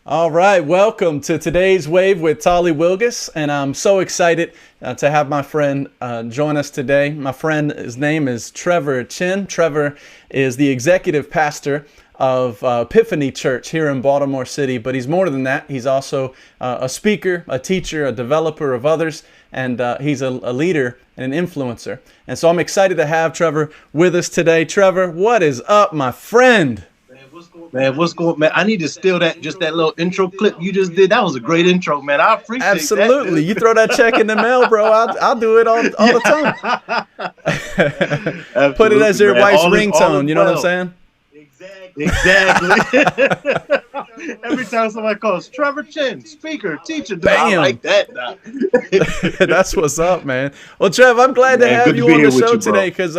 All right, welcome to today's Wave with Tolly Wilgis, and I'm so excited to have my friend join us today. My friend, his name is Trevor Chen. Trevor is the executive pastor of Epiphany Church here in Baltimore City, but he's more than that. He's also a speaker, a teacher, a developer of others, and he's a leader and an influencer. And so I'm excited to have Trevor with us today. Trevor, what is up, my friend? Man, what's going, man? I need to steal that little intro clip you just did. That was a great intro, man. I appreciate that. Absolutely. You throw that check in the mail, bro. I'll do it all the time. Put it as your wife's ringtone. You know what I'm saying? Exactly. Every time somebody calls Trevor Chen, speaker, teacher, bam. I like that. That's what's up, man. Well, Trev, I'm glad to have you on the show today because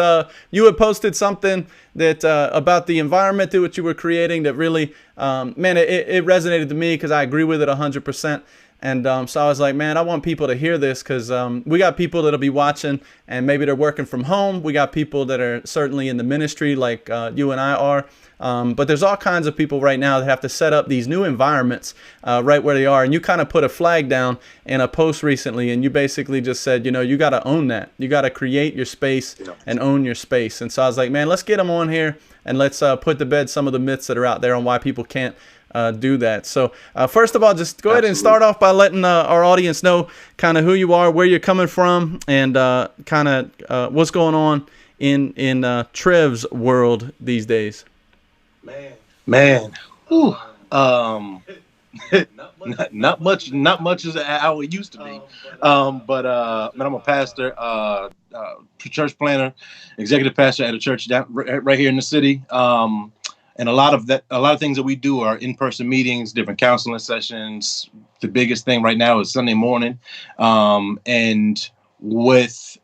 you had posted something that about the environment that you were creating that really, man, it resonated to me because I agree with it 100%. And so I was like, man, I want people to hear this because we got people that'll be watching and maybe they're working from home. We got people that are certainly in the ministry like you and I are. But there's all kinds of people right now that have to set up these new environments right where they are. And you kind of put a flag down in a post recently, and you basically just said, you know, you got to own that. You got to create your space and own your space. And so I was like, man, let's get them on here and let's put to bed some of the myths that are out there on why people can't do that. So first of all, just go ahead and start off by letting our audience know kind of who you are, where you're coming from, and kind of what's going on in Trev's world these days. Man, whew. not much as how it used to be. But man, I'm a pastor, church planner, executive pastor at a church right here in the city. And a lot of things that we do are in-person meetings, different counseling sessions. The biggest thing right now is Sunday morning. And with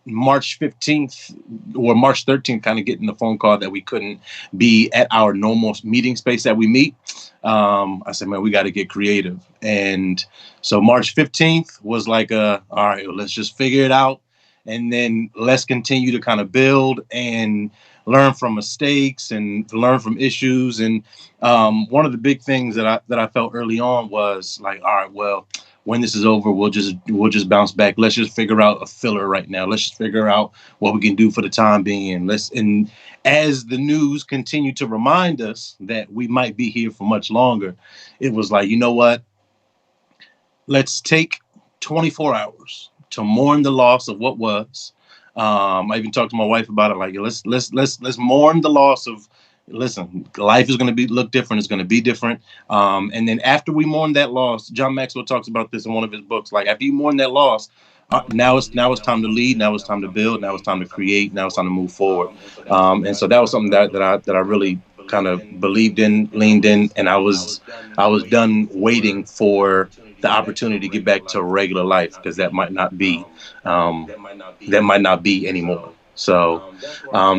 March 15th or March 13th, kind of getting the phone call that we couldn't be at our normal meeting space that we meet. I said, man, we got to get creative. And so March 15th was like, all right, well, let's just figure it out. And then let's continue to kind of build and learn from mistakes and learn from issues. And one of the big things that I felt early on was like, all right, well, when this is over, we'll just bounce back. Let's just figure out a filler right now. Let's just figure out what we can do for the time being. And as the news continued to remind us that we might be here for much longer, it was like, you know what? Let's take 24 hours to mourn the loss of what was. I even talked to my wife about it. Like, let's mourn the loss of. Listen, life is going to look different. It's going to be different. And then after we mourn that loss, John Maxwell talks about this in one of his books. Like, after you mourn that loss, now it's time to lead. Now it's time to build. Now it's time to create. Now it's time to move forward. And so that was something that I really kind of believed in, leaned in, and I was done waiting for the opportunity to get back to regular life, because that might not be anymore. So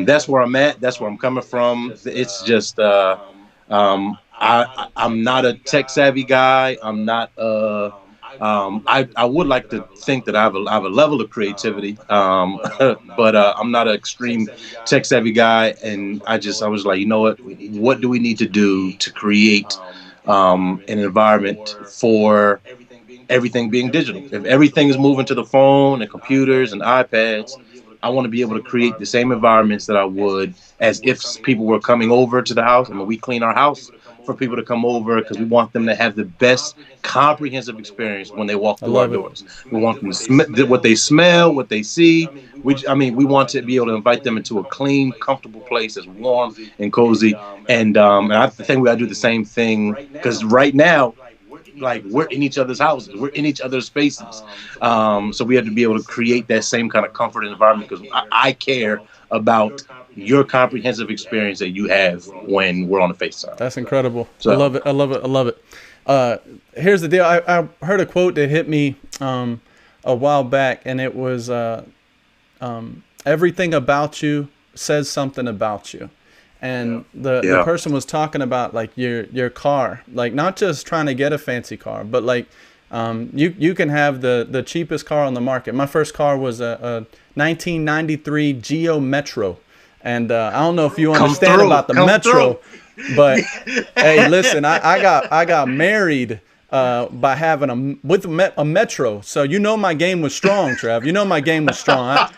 that's where I'm at. That's where I'm coming from. It's just I'm not a tech savvy guy. I'm not. I would like to think that I have a level of creativity, but I'm not an extreme tech savvy guy. And I was like, you know what do we need to do to create an environment for everything being digital? If everything is moving to the phone and computers and iPads, I want to be able to create the same environments that I would as if people were coming over to the house. I mean, we clean our house for people to come over because we want them to have the best comprehensive experience when they walk through our doors. We want them to what they smell, what they see. We want to be able to invite them into a clean, comfortable place that's warm and cozy. And I think we got to do the same thing, because right now, like, we're in each other's houses, we're in each other's spaces, so we have to be able to create that same kind of comfort environment, because I care about your comprehensive experience that you have when we're on the FaceTime. That's incredible. So, I love it. Here's the deal. I heard a quote that hit me a while back, and it was everything about you says something about you. And the person was talking about, like, your car, like, not just trying to get a fancy car, but like you can have the cheapest car on the market. My first car was a 1993 Geo Metro, And I don't know if you understand about the metro, but hey, listen, I got married by having a metro. So you know my game was strong, Trev. You know my game was strong.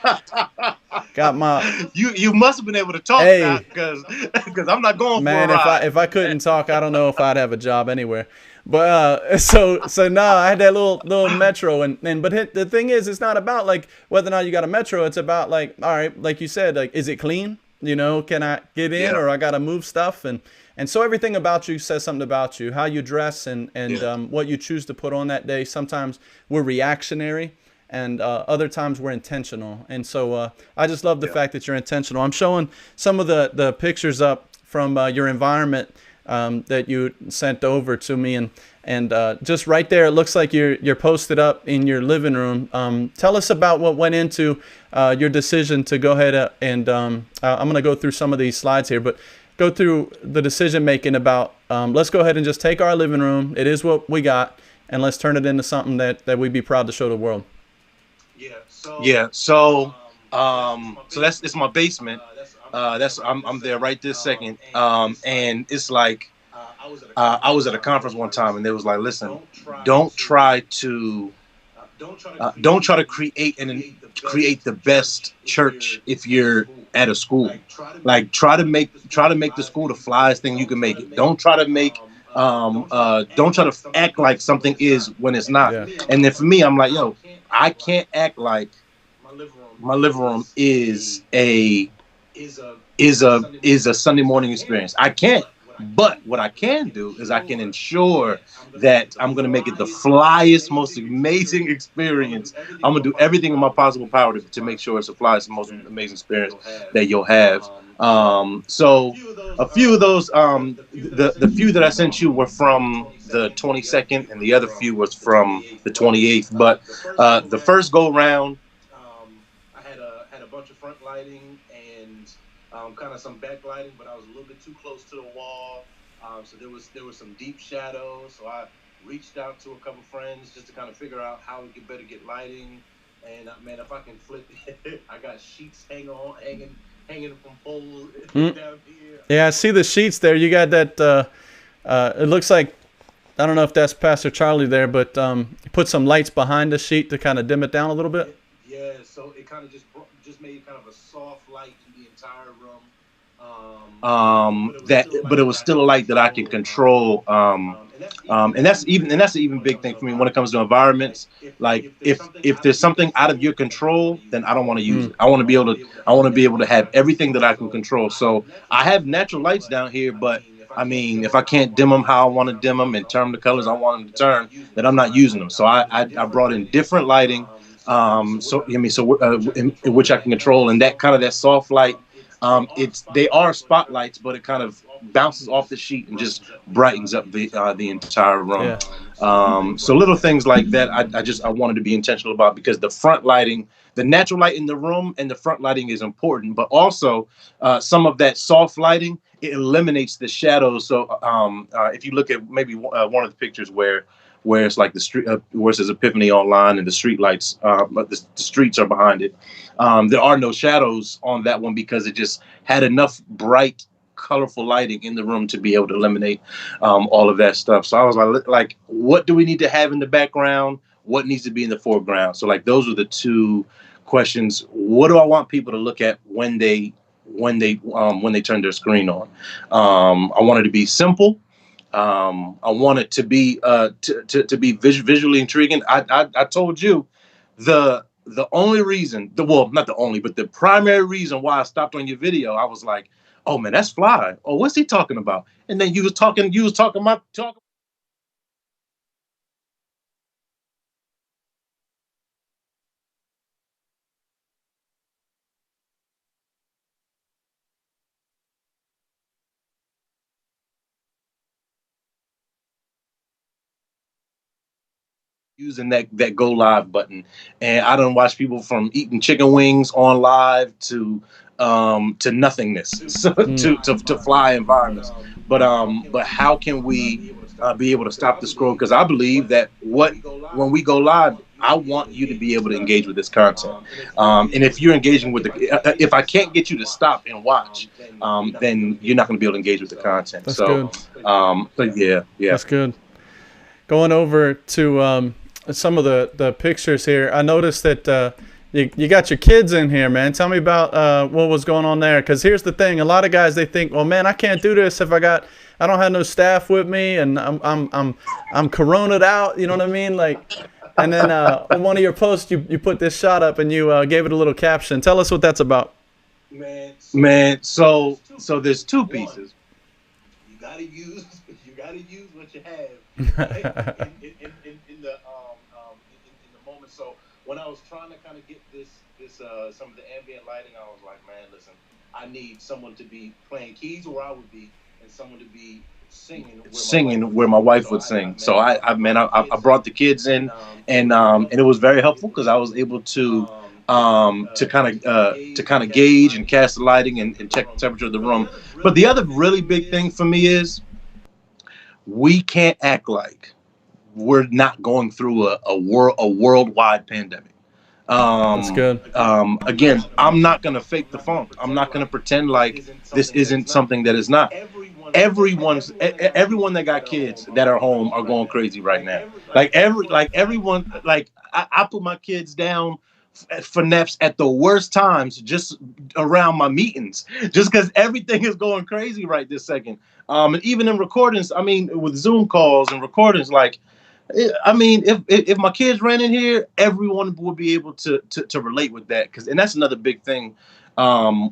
Got my. You must have been able to talk now, because I'm not going for a ride. If I couldn't talk, I don't know if I'd have a job anywhere. But so no, I had that little metro, but the thing is, it's not about like whether or not you got a metro. It's about like, all right, like you said, like, is it clean? You know, can I get in, or I gotta move stuff, and so everything about you says something about you, how you dress, and what you choose to put on that day. Sometimes we're reactionary, and other times we're intentional. And so I just love the fact that you're intentional. I'm showing some of the pictures up from your environment that you sent over to me, and just right there, it looks like you're posted up in your living room. Tell us about what went into your decision to go ahead and I'm going to go through some of these slides here, but go through the decision making about let's go ahead and just take our living room. It is what we got, and let's turn it into something that we'd be proud to show the world. So it's my basement. I'm there right this second. And it's like I was at a conference one time, and they was like, listen, don't try to create the best church if you're at a school. Like, try to make the school the flyest thing you can make it. Don't try to make don't try to act like something is when it's not. And then for me, I'm like, yo, I can't act like my living room is a Sunday morning experience. I can't. But what I can do is I can ensure that I'm going to make it the flyest, most amazing experience. I'm going to do everything in my possible power to make sure it's the flyest, most amazing experience that you'll have. So a few of those, the few that I sent you were from the 22nd, and the other few was from the 28th. But the first go round, I had a bunch of front lighting and kind of some backlighting, but I was a little bit too close to the wall. So there was some deep shadows. So I reached out to a couple friends just to kind of figure out how we could better get lighting. And man, if I can flip it, I got sheets hanging from poles down here. Yeah, I see the sheets there. You got that. It looks like, I don't know if that's Pastor Charlie there, but you put some lights behind the sheet to kind of dim it down a little bit. Yeah, so it kind of just made kind of a soft light in the entire room. But it was still a light that I can control. And that's an even big thing for me when it comes to environments. Like, if there's something out of your control, then I don't want to use it. I want to be able to have everything that I can control. So I have natural lights down here, but I mean, if I can't dim them how I want to dim them and turn the colors I want them to turn, then I'm not using them. So I brought in different lighting, in which I can control, and that soft light. They are spotlights, but it kind of bounces off the sheet and just brightens up the entire room. So little things like that, I wanted to be intentional about, because the front lighting, the natural light in the room and the front lighting is important, but also some of that soft lighting, it eliminates the shadows. So if you look at maybe one of the pictures where it's like the street, where it says Epiphany online and the street lights, but the streets are behind it. There are no shadows on that one because it just had enough bright, colorful lighting in the room to be able to eliminate all of that stuff. So I was like, what do we need to have in the background? What needs to be in the foreground? So like, those are the two questions. What do I want people to look at when they turn their screen on? I want it to be simple. I want it to be to be visually intriguing. I told you the only reason, not the only, but the primary reason why I stopped on your video, I was like, oh man, that's fly. Oh, what's he talking about? And then you was talking about using that go live button. And I don't watch people from eating chicken wings on live to nothingness, so to fly environments. But how can we be able to stop the scroll? Because I believe that when we go live, I want you to be able to engage with this content. And if you're engaging with if I can't get you to stop and watch, then you're not going to be able to engage with the content. That's good. But yeah. That's good. Going over to some of the pictures here, I noticed that you got your kids in here, man. Tell me about what was going on there. Because here's the thing: a lot of guys, they think, well, man, I can't do this if I don't have no staff with me, and I'm corona'd out. You know what I mean? Like, and then on one of your posts, you put this shot up and you gave it a little caption. Tell us what that's about. Man, so there's two pieces. You gotta use what you have, right? in the moment. So when I was trying to kind of get this some of the ambient lighting, I was like, man, listen, I need someone to be playing keys where I would be, and someone to be singing where my wife would sing. So I brought the kids in, and it was very helpful because I was able to kind of gauge and cast the lighting and check the temperature of the room. But the other really big thing for me is we can't act like we're not going through a worldwide pandemic. That's good. Again, I'm not going to fake the funk. I'm not going to pretend like this isn't something that is not. Everyone that got kids that are home are going crazy right now. Everyone, I put my kids down for naps at the worst times, just around my meetings, just because everything is going crazy right this second. And even in recordings, I mean, with Zoom calls and recordings, I mean, if my kids ran in here, everyone would be able to relate with that. And that's another big thing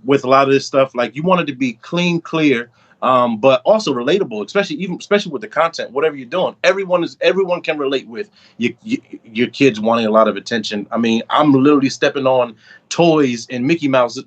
with a lot of this stuff. Like, you want it to be clean, clear, but also relatable, especially with the content. Whatever you're doing, everyone can relate with your kids wanting a lot of attention. I mean, I'm literally stepping on toys and Mickey Mouse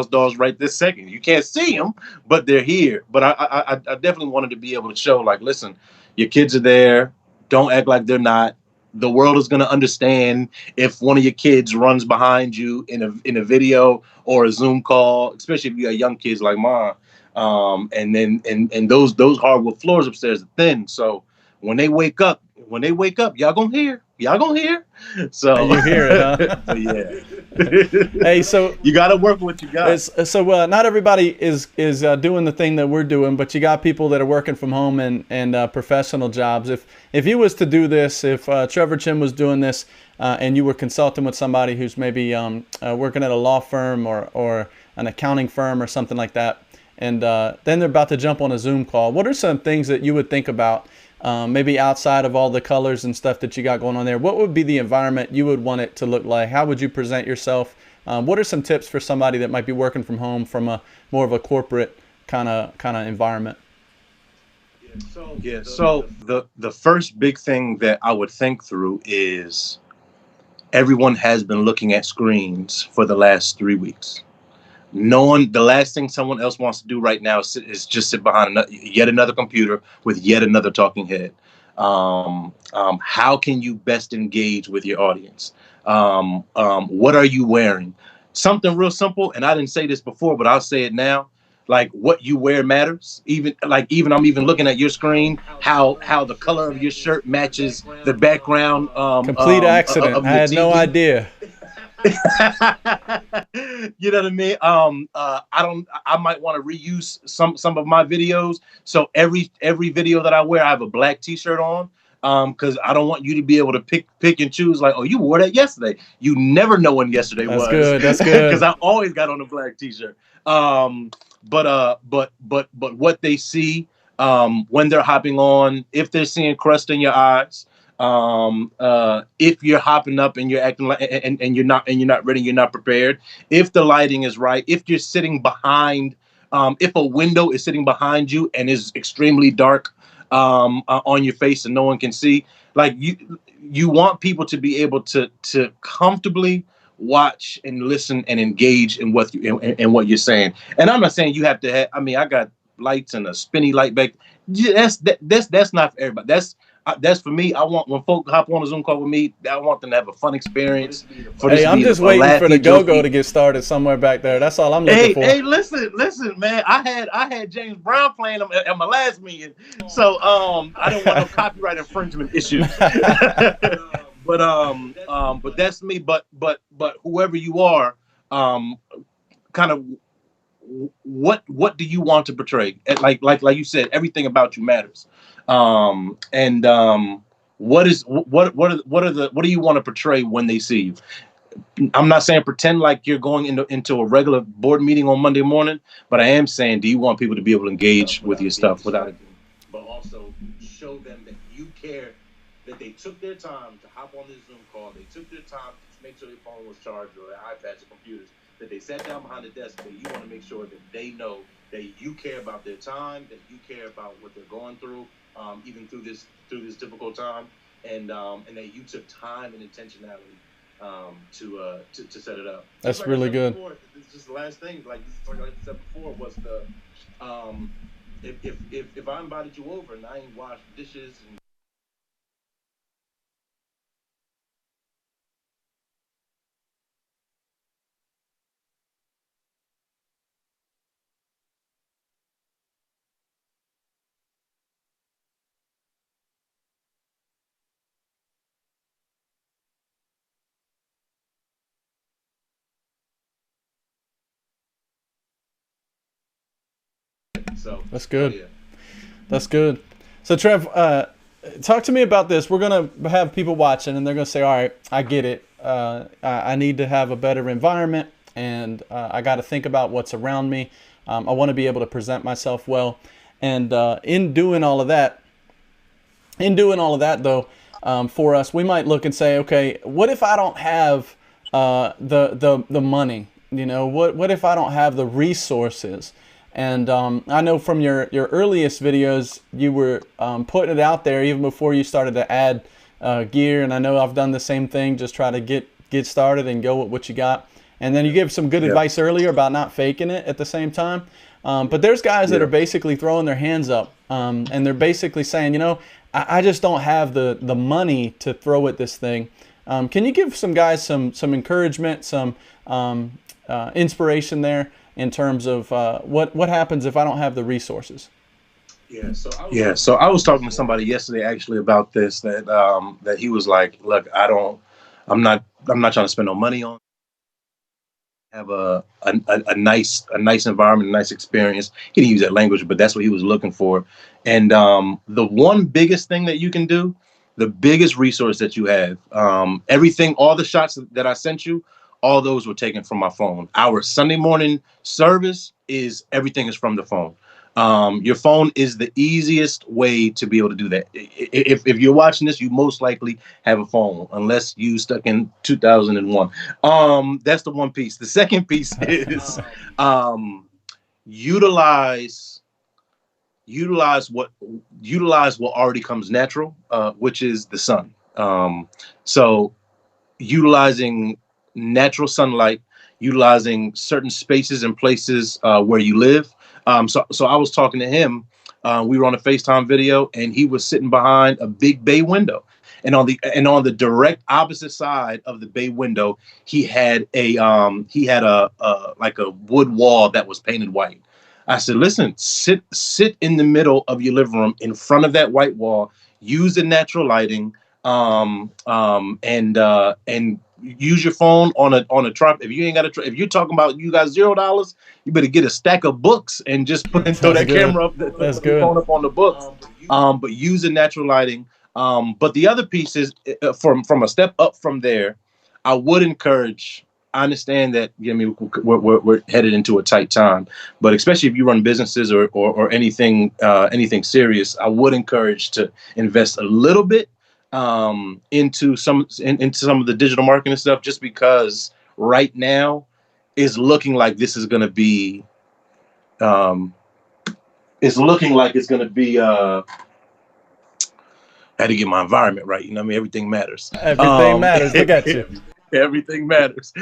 dolls right this second. You can't see them, but they're here. But I definitely wanted to be able to show, like, listen, your kids are there. Don't act like they're not. The world is going to understand if one of your kids runs behind you in a video or a Zoom call, especially if you got young kids like mine. And those hardwood floors upstairs are thin. So when they wake up, y'all gonna hear. So you hear it, huh? Yeah. Hey, so you got to work with what you got. So not everybody is doing the thing that we're doing, but you got people that are working from home and professional jobs. If you was to do this, if Trevor Chen was doing this, and you were consulting with somebody who's maybe working at a law firm or an accounting firm or something like that, and then they're about to jump on a Zoom call, what are some things that you would think about, maybe outside of all the colors and stuff that you got going on there? What would be the environment you would want it to look like? How would you present yourself? What are some tips for somebody that might be working from home from a more of a corporate kind of environment? So the first big thing that I would think through is everyone has been looking at screens for the last 3 weeks. The last thing someone else wants to do right now is just sit behind yet another computer with yet another talking head. How can you best engage with your audience? What are you wearing? Something real simple, and I didn't say this before, but I'll say it now. Like, what you wear matters. Even I'm even looking at your screen, how the color of your shirt matches the background. Complete accident. I had no idea. You know what I mean? I might want to reuse some of my videos. So every video that I wear, I have a black t-shirt on. Because I don't want you to be able to pick and choose, like, oh, you wore that yesterday. You never know when yesterday was. That's good. Because I always got on a black t-shirt. But what they see when they're hopping on, if they're seeing crust in your eyes, if you're hopping up and you're acting like and you're not ready, you're not prepared, if the lighting is right, if you're sitting behind, if a window is sitting behind you and is extremely dark on your face and no one can see, like, you want people to be able to comfortably watch and listen and engage in what you're saying. And I'm not saying you have to have, I mean, I got lights and a spinny light back. That's not for everybody. That's for me. I want, when folk hop on a Zoom call with me, I want them to have a fun experience. Hey, I'm just waiting for the go-go to get started somewhere back there. That's all I'm looking for. Hey, listen, man. I had James Brown playing them at my last meeting, so I don't want no copyright infringement issues. but that's me. But whoever you are, um, kind of what do you want to portray? Like you said, everything about you matters. And what is what do you want to portray when they see you? I'm not saying pretend like you're going into a regular board meeting on Monday morning, but I am saying, do you want people to be able to engage with your stuff without it? But also show them that you care, that they took their time to hop on this Zoom call, they took their time to make sure their phone was charged or their iPads or computers, that they sat down behind the desk, that you want to make sure that they know that you care about their time, that you care about what they're going through, even through this difficult time, and that you took time and intentionality to set it up. That's like really good. Before, this is just the last thing. Like I said before, was the if I invited you over and I ain't washed dishes and so that's good. Yeah. That's good. So Trev, talk to me about this. We're gonna have people watching, and they're gonna say, "All right, I get it. I need to have a better environment, and I got to think about what's around me. I want to be able to present myself well." And in doing all of that, though, for us, we might look and say, "Okay, what if I don't have the money? You know, what if I don't have the resources?" And I know from your earliest videos, you were putting it out there even before you started to add gear. And I know I've done the same thing, just try to get started and go with what you got. And then you gave some good advice earlier about not faking it at the same time. But there's guys that are basically throwing their hands up and they're basically saying, you know, I just don't have the money to throw at this thing. Can you give some guys some encouragement, some inspiration there? In terms of what happens if I don't have the resources? So I was talking to somebody yesterday actually about this, that he was like, look, I'm not trying to spend no money on. Have a nice environment, a nice experience. He didn't use that language, but that's what he was looking for. And the one biggest thing that you can do, the biggest resource that you have, everything, all the shots that I sent you, all those were taken from my phone. Our Sunday morning service everything is from the phone. Your phone is the easiest way to be able to do that. If you're watching this, you most likely have a phone, unless you stuck in 2001. That's the one piece. The second piece is utilize what already comes natural, which is the sun. So utilizing natural sunlight, utilizing certain spaces and places where you live. So I was talking to him. We were on a FaceTime video, and he was sitting behind a big bay window. And on the direct opposite side of the bay window, he had a like a wood wall that was painted white. I said, listen, sit in the middle of your living room in front of that white wall. Use the natural lighting. And use your phone on a tripod. If you ain't got if you're talking about you got $0, you better get a stack of books and just throw that camera up, That's good. Phone up on the books. But use the natural lighting. But the other piece is from a step up from there. I would encourage. I understand that we're headed into a tight time, but especially if you run businesses or anything serious, I would encourage to invest a little bit into some of the digital marketing stuff, just because right now is looking like this is going to be I had to get my environment right. You know what I mean? Everything matters. Everything matters. Look at you. Everything matters.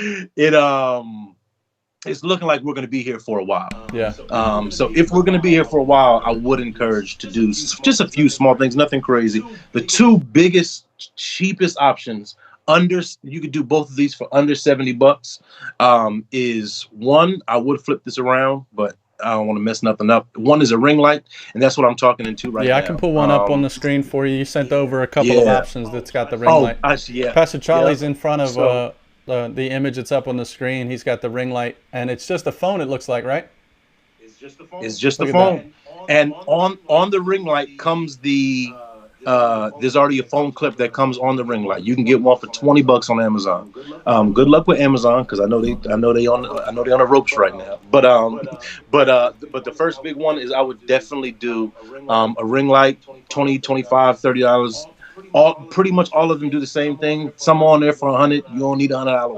It's looking like we're going to be here for a while. Yeah. So if we're going to be here for a while, I would encourage to do just a few small things, nothing crazy. The two biggest, cheapest options, you could do both of these for under $70, is one, I would flip this around, but I don't want to mess nothing up. One is a ring light, and that's what I'm talking into right now. Yeah, I can pull one up on the screen for you. You sent over a couple of options that's got the ring light. I see, yeah. Pastor Charlie's in front of the image that's up on the screen. He's got the ring light, and it's just a phone, it looks like, right? It's just the phone. And on the ring light comes the there's already a phone clip that comes on the ring light. You can get one for $20 on Amazon. Good luck with Amazon, because I know they on the ropes right now. But the first big one is I would definitely do a ring light, $20, $25, $30. Pretty much all of them do the same thing. Some on there for $100. You don't need a $100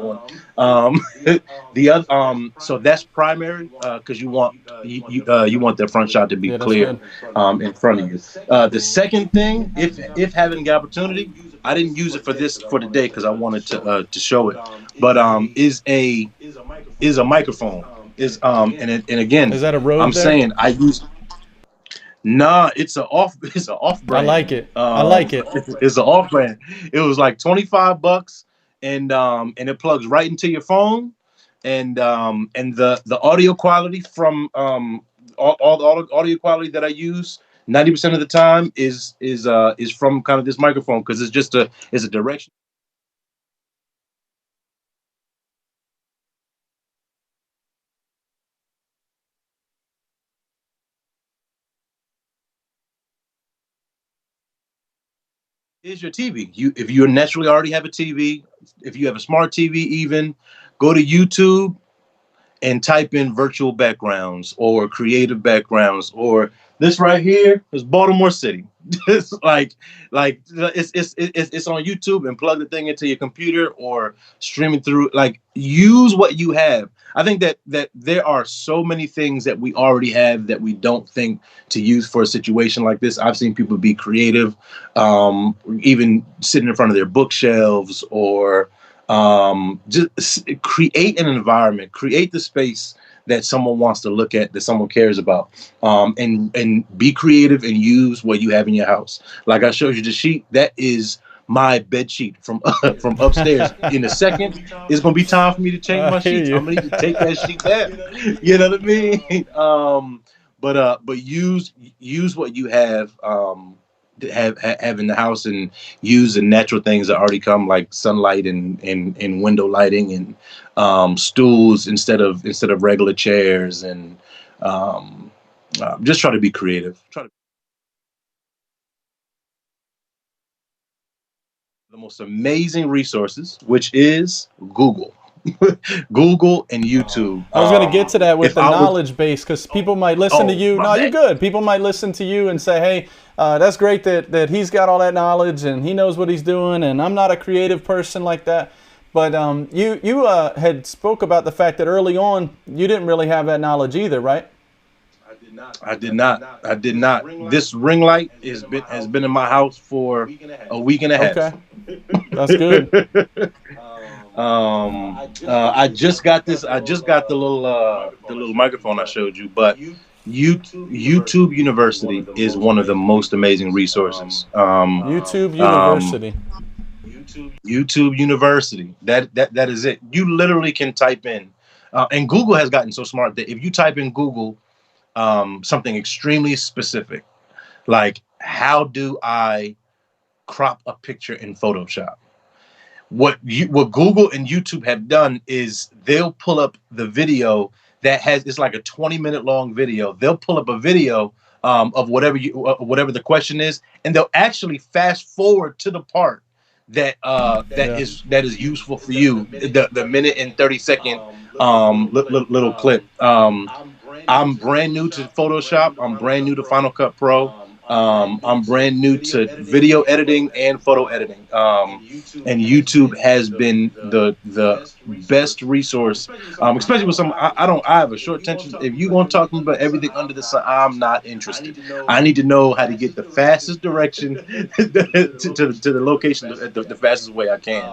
one. The other so that's primary, because you want the front shot to be clear in front of you. The second thing, if having the opportunity, I didn't use it for today because I wanted to show it, but is a microphone. And again, is that a Rode? I'm saying I use. Nah, it's an off brand. I like it. I like it. It's an off brand. It was like $25, and it plugs right into your phone, and the audio quality from all the audio quality that I use 90% of the time is from kind of this microphone, because it's a direction. Is your TV. If you naturally already have a TV, if you have a smart TV, even go to YouTube and type in virtual backgrounds or creative backgrounds, or this right here is Baltimore City. It's like it's on YouTube, and plug the thing into your computer or stream it through. Like, use what you have. I think that there are so many things that we already have that we don't think to use for a situation like this. I've seen people be creative, even sitting in front of their bookshelves, or just create an environment, create the space that someone wants to look at, that someone cares about, and be creative and use what you have in your house. Like I showed you the sheet, that is my bed sheet from upstairs. In a second, it's gonna be time for me to change my sheets. I'm gonna need to take that sheet down. You know what I mean? But use what you have in the house, and use the natural things that already come, like sunlight and window lighting, and stools instead of regular chairs, and just try to be creative. The most amazing resources, which is Google. Google and YouTube. I was going to get to that with the knowledge base, because people might listen to you. No, you're good. People might listen to you and say, hey, that's great that he's got all that knowledge and he knows what he's doing, and I'm not a creative person like that. But you had spoke about the fact that early on you didn't really have that knowledge either, right? I did not. This ring light has been in my house for a week and a half. Okay, that's good. I just got this. I just got the little microphone I showed you. But YouTube University is one of the most amazing resources. YouTube University. YouTube University. That is it. You literally can type in, and Google has gotten so smart that if you type in Google something extremely specific, like how do I crop a picture in Photoshop? What Google and YouTube have done is they'll pull up the video it's like a 20-minute long video. They'll pull up a video of whatever the question is, and they'll actually fast forward to the part that is useful for you. The minute and 30-second little clip. I'm brand new to Photoshop. I'm brand new to Final Cut Pro. I'm brand new to video editing and photo editing. And YouTube has been the best resource, especially with some. I have a short attention. If you want to talk to me about everything under the sun, I'm not interested. I need to know how to get the fastest direction to the location the fastest way I can.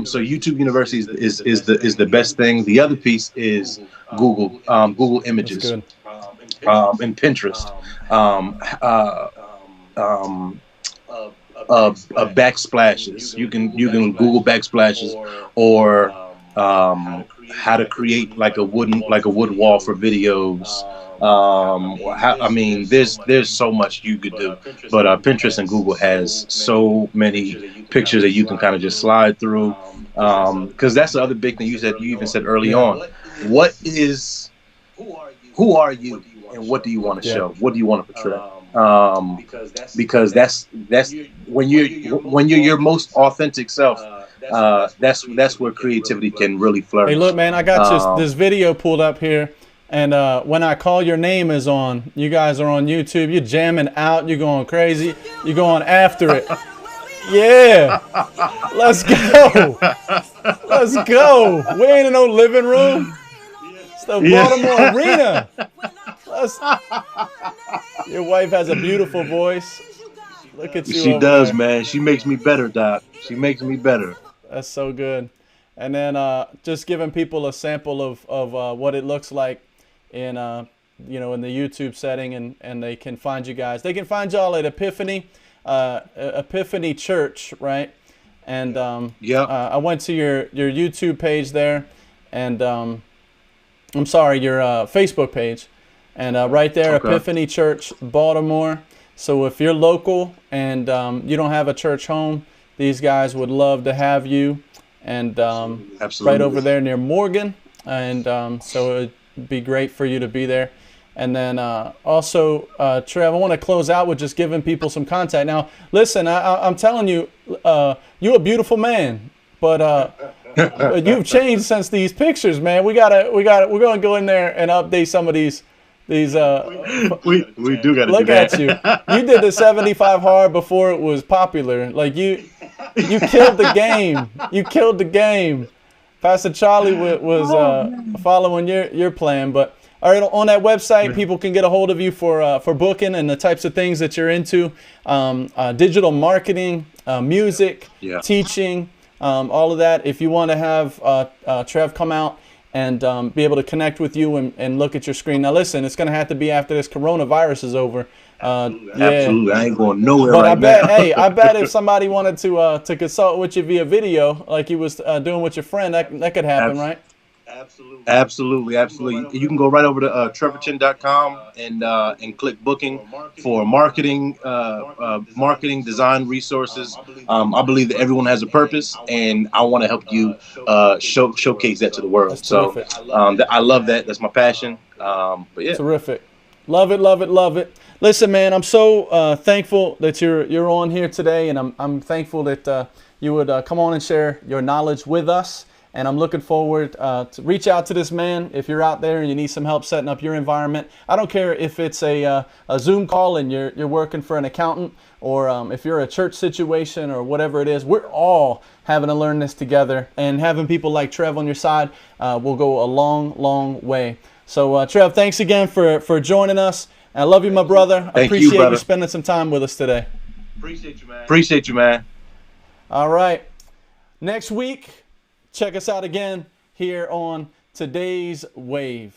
So YouTube University is the best thing. The other piece is Google Images, and Pinterest. Backsplashes. You can Google backsplashes, or how to create like a wood wall for videos. I mean, there's so much you could do, but Pinterest and Google has so many pictures that you can kind of just slide through. Because that's the other big thing you even said early on. Who are you, and what do you want to show? What do you want to portray? Because that's when you're your most authentic self. That's where creativity can really flourish. Hey, look, man, I got this video pulled up here, and when I Call Your Name is on, you guys are on YouTube. You're jamming out. You're going crazy. You're going after it. Yeah, let's go. Let's go. We ain't in no living room. It's the Baltimore Arena. Your wife has a beautiful voice. Look at you. She does, there. Man. She makes me better, Doc. She makes me better. That's so good. And then just giving people a sample of what it looks like in in the YouTube setting, and they can find you guys. They can find y'all at Epiphany Church, right? And I went to your YouTube page there, and I'm sorry, your Facebook page, and right there, okay. Epiphany Church, Baltimore. So if you're local and you don't have a church home, these guys would love to have you, and right over there near Morgan, and so it'd be great for you to be there. And then also, Trev, I want to close out with just giving people some contact. Now, listen, I'm telling you, you're a beautiful man, but you've changed since these pictures, man. We're gonna go in there and update some of these. We do got to look at you. You did the 75 hard before it was popular. Like you killed the game. You killed the game. Pastor Charlie was following your plan. But all right, on that website, people can get a hold of you for booking and the types of things that you're into, digital marketing, music, teaching, all of that. If you want to have Trev come out and be able to connect with you and look at your screen. Now, listen, it's going to have to be after this coronavirus is over. Absolutely. I ain't going nowhere but I bet if somebody wanted to consult with you via video, like you was doing with your friend, that could happen, right? Absolutely. You can go right over to trevorchen.com and click booking for marketing design resources. I believe that everyone has a purpose, and I want to help you showcase that to the world. So I love that. That's my passion. But yeah, terrific. Love it. Listen, man, I'm so thankful that you're on here today, and I'm thankful that you would come on and share your knowledge with us. And I'm looking forward to reach out to this man if you're out there and you need some help setting up your environment. I don't care if it's a Zoom call and you're working for an accountant, or if you're a church situation or whatever it is. We're all having to learn this together, and having people like Trev on your side will go a long, long way. So Trev, thanks again for joining us. I love you, my brother. I appreciate you spending some time with us today. Appreciate you, man. All right. Next week, check us out again here on Today's Wave.